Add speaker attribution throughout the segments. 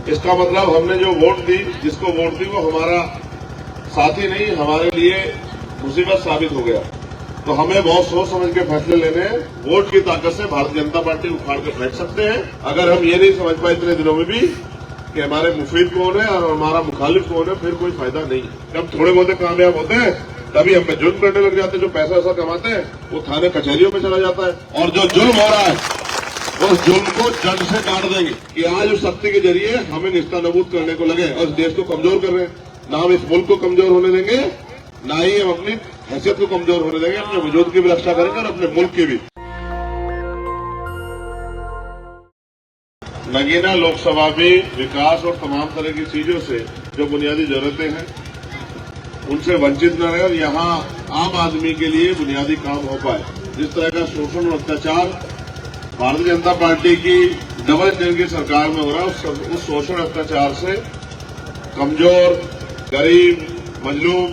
Speaker 1: इसका मतलब हमने जो वोट दी, जिसको वोट दी वो हमारा साथी नहीं, हमारे लिए मुसीबत साबित हो गया। तो हमें बहुत सोच समझ के फैसले लेने हैं। वोट की ताकत से भारतीय जनता पार्टी उखाड़ के फेंक सकते हैं। अगर हम ये नहीं समझ पाए इतने दिनों में भी कि हमारे मुफीद कौन है और हमारा मुखालिफ कौन है, फिर कोई फायदा नहीं है। जब थोड़े बहुत कामयाब होते हैं तभी हम पे जुल्म करने लग जाते हैं। जो पैसा ऐसा कमाते हैं वो थाने कचहरियों में चला जाता है। और जो जुल्म हो रहा है उस जुल्म को जड़ से काट देंगे कि आज उस शक्ति के जरिए हमें निस्तानाबूद करने को लगे और देश को कमजोर कर रहे हैं। ना हम इस मुल्क को कमजोर होने देंगे, ना ही हम अपनी हैसियत को कमजोर होने देंगे। अपने वजूद की भी रक्षा करेंगे और अपने मुल्क की भी। नगीना लोकसभा में विकास और तमाम तरह की चीजों से जो बुनियादी जरूरतें हैं उनसे वंचित न रहे और यहाँ आम आदमी के लिए बुनियादी काम हो पाए। जिस तरह का शोषण और अत्याचार भारतीय जनता पार्टी की डबल इंजन की सरकार में हो रहा है, उस शोषण अत्याचार से कमजोर, गरीब, मजलूम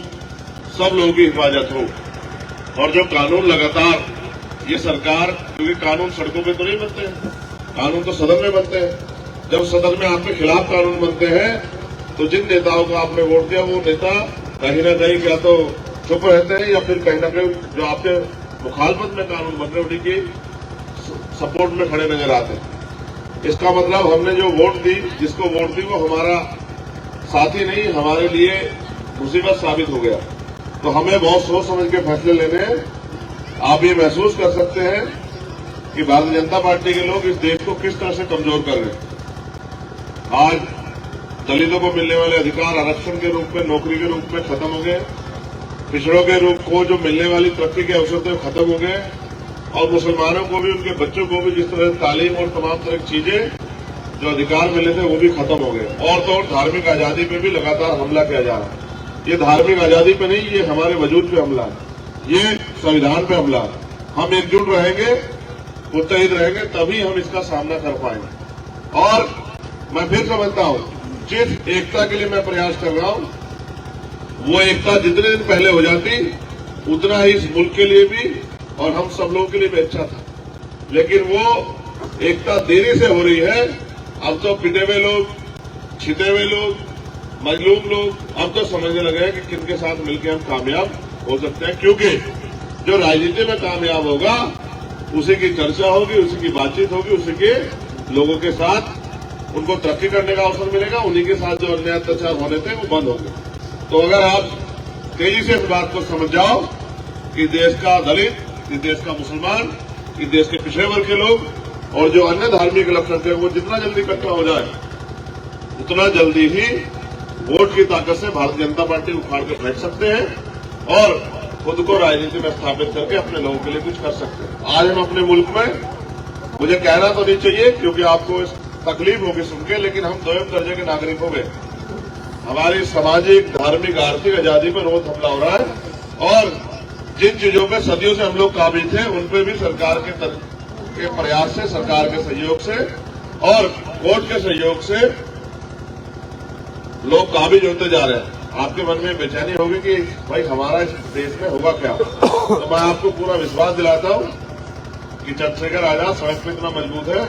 Speaker 1: सब लोगों की हिफाजत हो। और जो कानून लगातार ये सरकार, क्योंकि कानून सड़कों पे तो नहीं बनते हैं, कानून तो सदन में बनते हैं। जब सदन में आपके खिलाफ कानून बनते हैं तो जिन नेताओं को आपने वोट दिया वो नेता कहीं न कहीं क्या तो चुप रहते हैं या फिर कहीं न कहीं जो आपके मुखालफत में कानून बन रहे उन्हीं की सपोर्ट में खड़े नजर आते हैं। इसका मतलब हमने जो वोट दी, जिसको वोट दी वो हमारा साथी नहीं, हमारे लिए मुसीबत साबित हो गया। तो हमें बहुत सोच समझ के फैसले लेने हैं। आप ये महसूस कर सकते हैं कि भारतीय जनता पार्टी के लोग इस देश को किस तरह से कमजोर कर रहे हैं। आज दलितों को मिलने वाले अधिकार आरक्षण के रूप में, नौकरी के रूप में खत्म हो गए। पिछड़ों के रूप को जो मिलने वाली तरक्की के अवसर थे खत्म हो गए। और मुसलमानों को भी, उनके बच्चों को भी जिस तरह तालीम और तमाम तरह की चीजें जो अधिकार मिले थे वो भी खत्म हो गए। और तो और धार्मिक आजादी पे भी लगातार हमला किया जा रहा है। ये धार्मिक आजादी पे नहीं, ये हमारे वजूद पे हमला है, ये संविधान पे हमला है। हम एकजुट रहेंगे, मुत्तहिद रहेंगे, तभी हम इसका सामना कर पाएंगे। और मैं फिर समझता हूं जिस एकता के लिए मैं प्रयास कर रहा हूं वो एकता जितने दिन पहले हो जाती उतना ही इस मुल्क के लिए भी और हम सब लोगों के लिए भी अच्छा था। लेकिन वो एकता देरी से हो रही है। अब तो पिटे हुए लोग, छिटे हुए लोग, मजलूम लोग अब तो समझने लगे हैं कि किनके साथ मिलकर हम कामयाब हो सकते हैं। क्योंकि जो राजनीति में कामयाब होगा उसी की चर्चा होगी, उसी की बातचीत होगी, उसी के लोगों के साथ उनको तरक्की करने का अवसर मिलेगा। उन्हीं के साथ जो अन्याय अत्याचार होने थे वो बंद होंगे। तो अगर आप तेजी से इस बात को समझ जाओ कि देश का दलित, कि देश का मुसलमान, कि देश के पिछड़े वर्ग के लोग और जो अन्य धार्मिक लक्षण थे वो जितना जल्दी इकट्ठा हो जाए उतना जल्दी ही वोट की ताकत से भारतीय जनता पार्टी उखाड़ के फेंक सकते हैं और खुद को राजनीति में स्थापित करके अपने लोगों के लिए कुछ कर सकते हैं। आज हम अपने मुल्क में, मुझे कहना तो नहीं चाहिए क्योंकि आपको तकलीफ होगी सुन के, लेकिन हम दोयम दर्जे के नागरिक हो गए। हमारी सामाजिक, धार्मिक, आर्थिक आजादी पर रोज हमला हो रहा है और जिन चीजों पे सदियों से हम लोग काबिज थे उन पे भी सरकार के प्रयास से, सरकार के सहयोग से और कोर्ट के सहयोग से लोग काबिज होते जा रहे हैं। आपके मन में बेचैनी होगी कि भाई हमारा इस देश में होगा क्या। तो मैं आपको पूरा विश्वास दिलाता हूं कि चंद्रशेखर आजाद सड़क पे इतना मजबूत है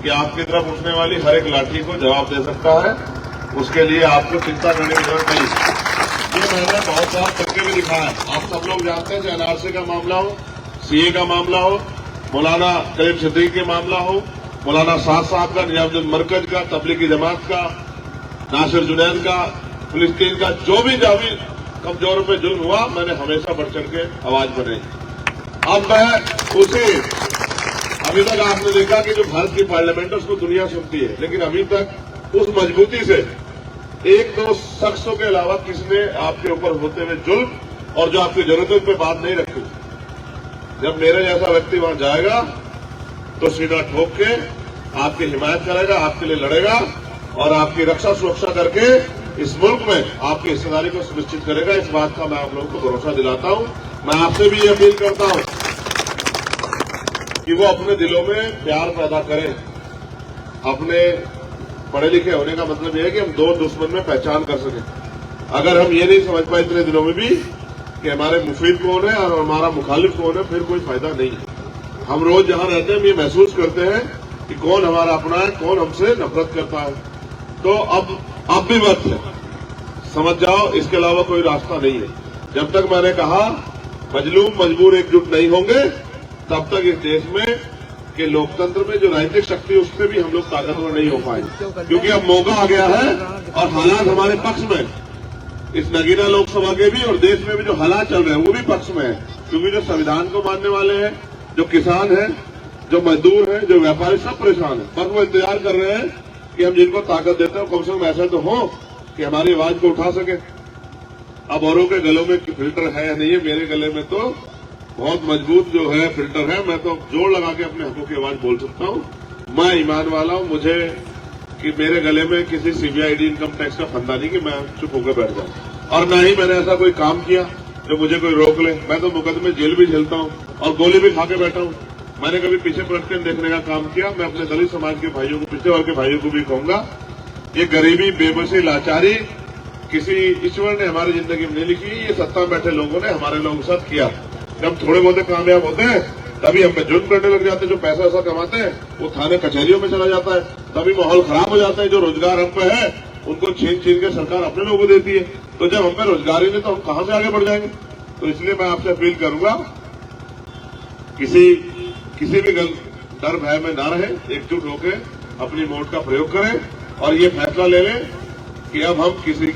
Speaker 1: कि आपकी तरफ उठने वाली हर एक लाठी को जवाब दे सकता है। उसके लिए आपको चिंता करने की जरूरत नहीं। ये मैंने बहुत सारा करके भी दिखाया है। आप सब लोग जानते हैं, चाहे एनआरसी का मामला हो, सीए का मामला हो, मौलाना करीम सिद्दीकी के मामला हो, मौलाना साद साहब का, निजामुद्दीन मरकज का, तबलीगी जमात का, नासिर जुनैद का, फिलिस्तीन का, जो भी जावी कमजोरों पे जुल्म हुआ मैंने हमेशा बढ़ चढ़ के आवाज बनाई। अब मैं उसी, अभी तक आपने देखा कि जो भारत की पार्लियामेंट है उसको दुनिया सुनती है, लेकिन अभी तक उस मजबूती से एक दो शख्सों के अलावा किसने आपके ऊपर होते हुए जुल्म और जो आपकी जरूरतों पे बात नहीं रखी। जब मेरे जैसा व्यक्ति वहां जाएगा तो सीधा ठोक के आपकी हिमायत करेगा, आपके लिए लड़ेगा और आपकी रक्षा सुरक्षा करके इस मुल्क में आपकी हिस्सेदारी को सुनिश्चित करेगा। इस बात का मैं आप लोगों को भरोसा दिलाता हूं। मैं आपसे भी ये अपील करता हूं कि वो अपने दिलों में प्यार पैदा करें। अपने पढ़े लिखे होने का मतलब यह है कि हम दो दुश्मन में पहचान कर सकें। अगर हम ये नहीं समझ पाए इतने दिनों में भी कि हमारे मुफीद कौन है और हमारा मुखालिफ कौन है, फिर कोई फायदा नहीं है। हम रोज जहां रहते हैं हम ये महसूस करते हैं कि कौन हमारा अपना है, कौन हमसे नफरत करता है। तो अब भी वक्त है, समझ जाओ, इसके अलावा कोई रास्ता नहीं है। जब तक मैंने कहा मजलूम मजबूर एकजुट नहीं होंगे, तब तक इस देश में के लोकतंत्र में जो राजनीतिक शक्ति है उससे भी हम लोग ताकतवर नहीं हो पाएंगे, क्योंकि अब मौका आ गया है और हालात हमारे पक्ष में, इस नगीना लोकसभा के भी और देश में भी जो हालात चल रहे हैं वो भी पक्ष में है। क्योंकि जो संविधान को मानने वाले हैं, जो किसान हैं, जो मजदूर हैं, जो व्यापारी, सब परेशान हैं। बस वो इंतजार कर रहे हैं कि हम जिनको ताकत देते हैं कम से कम ऐसा तो हो कि हमारी आवाज को उठा सके। अब औरों के गलों में फिल्टर है या नहीं है, मेरे गले में तो बहुत मजबूत जो है फिल्टर है। मैं तो जोर लगा के अपने हकों की आवाज बोल सकता हूँ। मैं ईमान वाला हूँ, मुझे कि मेरे गले में किसी सीबीआईडी इनकम टैक्स का फंदा नहीं कि मैं चुप होकर बैठ जाऊं, और न ही मैंने ऐसा कोई काम किया जो मुझे कोई रोक ले। मैं तो मुकदमे जेल भी झेलता हूँ और गोली भी खा के बैठा हूँ। मैंने कभी पीछे पलट कर देखने का काम किया। मैं अपने दलित समाज के भाइयों को, पिछड़े वर्ग के भाइयों को भी कहूंगा, ये गरीबी, बेबसी, लाचारी किसी ईश्वर ने हमारी जिंदगी में नहीं लिखी, ये सत्ता में बैठे लोगों ने हमारे लोगों के साथ किया। जब थोड़े बहुत कामयाब होते हैं तभी हम पे जुल्म करने लग जाते हैं। जो पैसा ऐसा कमाते हैं वो थाने कचहरियों में चला जाता है, तभी माहौल खराब हो जाता है। जो रोजगार हम पे है उनको छीन छीन के सरकार अपने लोगों को देती है। तो जब हम पे रोजगार ही नहीं तो हम कहां से आगे बढ़ जाएंगे। तो इसलिए मैं आपसे अपील करूंगा, किसी भी डर भय में ना रहे, एकजुट होकर अपनी वोट का प्रयोग करें और ये फैसला ले लें कि अब हम किसी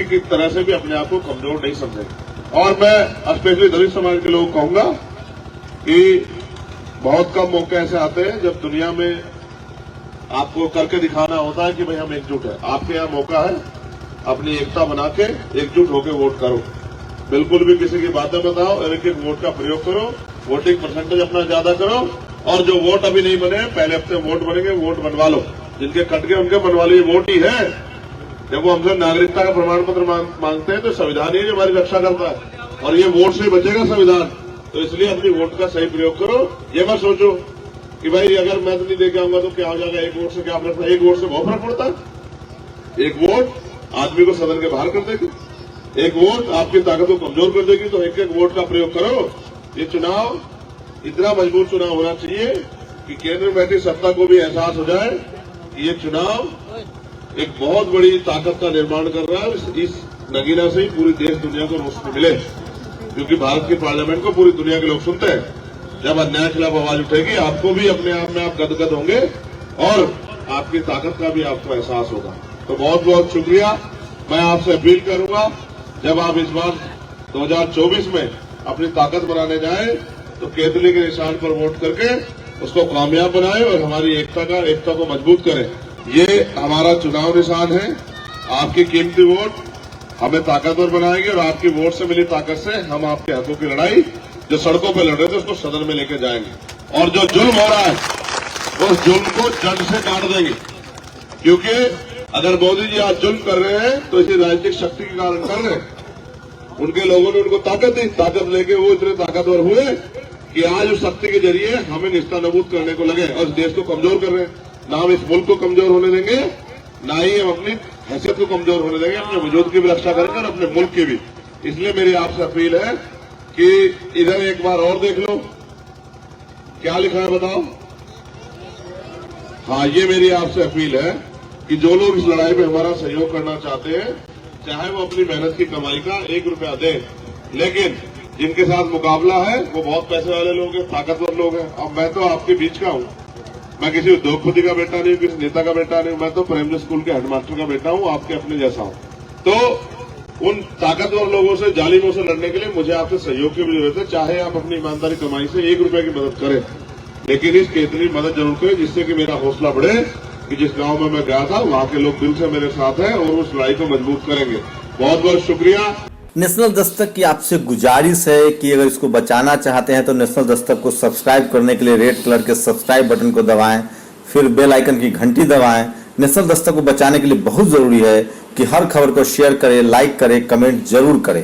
Speaker 1: की तरह से भी अपने आप को कमजोर नहीं समझेंगे। और मैं स्पेशली दलित समाज के लोगों को कहूंगा कि बहुत कम मौके ऐसे आते हैं जब दुनिया में आपको करके दिखाना होता है कि भाई हम एकजुट है। आपके यहाँ मौका है, अपनी एकता बना के एकजुट होकर वोट करो। बिल्कुल भी किसी की बातें बताओ और एक एक वोट का प्रयोग करो। वोटिंग परसेंटेज अपना ज्यादा करो और जो वोट अभी नहीं बने, पहले हफ्ते वोट बनेंगे, वोट बनवा लो। जिनके कट गए उनके बनवा लो, ये वोट ही है। जब वो हमसे नागरिकता का प्रमाण पत्र मांगते हैं तो संविधान ही हमारी रक्षा करता है और ये वोट से बचेगा संविधान। तो इसलिए अपनी वोट का सही प्रयोग करो। ये मत सोचो कि भाई अगर मैं तो नहीं दे के आऊंगा तो क्या हो जाएगा, एक वोट से क्या फर्क पड़ता है। एक वोट से बहुत फर्क पड़ता है। एक वोट आदमी को सदन के बाहर कर देगी, एक वोट आपकी ताकत को कमजोर कर देगी। तो एक एक वोट का प्रयोग करो। ये चुनाव इतना मजबूत चुनाव होना चाहिए कि केंद्र में बैठी सत्ता को भी एहसास हो जाए कि ये चुनाव एक बहुत बड़ी ताकत का निर्माण कर रहा है। इस नगीना से ही पूरी देश दुनिया को रोशनी मिले, क्योंकि भारत की पार्लियामेंट को पूरी दुनिया के लोग सुनते हैं। जब अन्याय के खिलाफ आवाज उठेगी, आपको भी अपने आप में आप गदगद होंगे और आपकी ताकत का भी आपको एहसास होगा। तो बहुत बहुत शुक्रिया। मैं आपसे अपील करूंगा, जब आप इस बार 2024 में अपनी ताकत बनाने जाएं तो केतली के निशान पर वोट करके उसको कामयाब बनाएं और हमारी एकता को मजबूत करें। ये हमारा चुनाव निशान है। आपकी कीमती वोट हमें ताकतवर बनाएगी और आपकी वोट से मिली ताकत से हम आपके हकों की लड़ाई जो सड़कों पर लड़ रहे थे उसको सदन में लेके जाएंगे और जो जुल्म हो रहा है उस जुल्म को जड़ से काट देंगे। क्योंकि अगर मोदी जी आज जुल्म कर रहे हैं तो इसी राजनीतिक शक्ति के कारण कर रहे हैं। उनके लोगों ने उनको ताकत दी, ताकत लेके वो इतने ताकतवर हुए कि आज उस शक्ति के जरिए हमें निस्तानाबूद करने को लगे और देश को कमजोर कर रहे हैं। ना हम इस मुल्क को कमजोर होने देंगे, ना ही हम अपनी हैसियत को कमजोर होने देंगे। अपने वजूद की भी रक्षा करेंगे और अपने मुल्क की भी। इसलिए मेरी आपसे अपील है कि इधर एक बार और देख लो, क्या लिखा है बताओ। हाँ, ये मेरी आपसे अपील है कि जो लोग इस लड़ाई में हमारा सहयोग करना चाहते हैं, चाहे वो अपनी मेहनत की कमाई का 1 रुपया दे, लेकिन जिनके साथ मुकाबला है वो बहुत पैसे वाले लोग हैं, ताकतवर लोग हैं। अब मैं तो आपके बीच का हूँ, मैं किसी उद्योगपति का बेटा नहीं हूँ, किसी नेता का बेटा नहीं हूँ। मैं तो प्रेमजी स्कूल के हेडमास्टर का बेटा हूँ, आपके अपने जैसा हूँ। तो उन ताकतवर लोगों से, जालिमों से लड़ने के लिए मुझे आपसे सहयोग की भी जरूरत है। चाहे आप अपनी ईमानदारी कमाई से 1 रुपए की मदद करें, लेकिन इसकी इतनी मदद जरूर करें जिससे कि मेरा हौसला बढ़े कि जिस गांव में मैं गया था वहां के लोग दिल से मेरे साथ हैं और उस लड़ाई को मजबूत करेंगे। बहुत बहुत शुक्रिया।
Speaker 2: नेशनल दस्तक की आपसे गुजारिश है कि अगर इसको बचाना चाहते हैं तो नेशनल दस्तक को सब्सक्राइब करने के लिए रेड कलर के सब्सक्राइब बटन को दबाएं, फिर बेल आइकन की घंटी दबाएं। नेशनल दस्तक को बचाने के लिए बहुत जरूरी है कि हर खबर को शेयर करें, लाइक करें, कमेंट जरूर करें।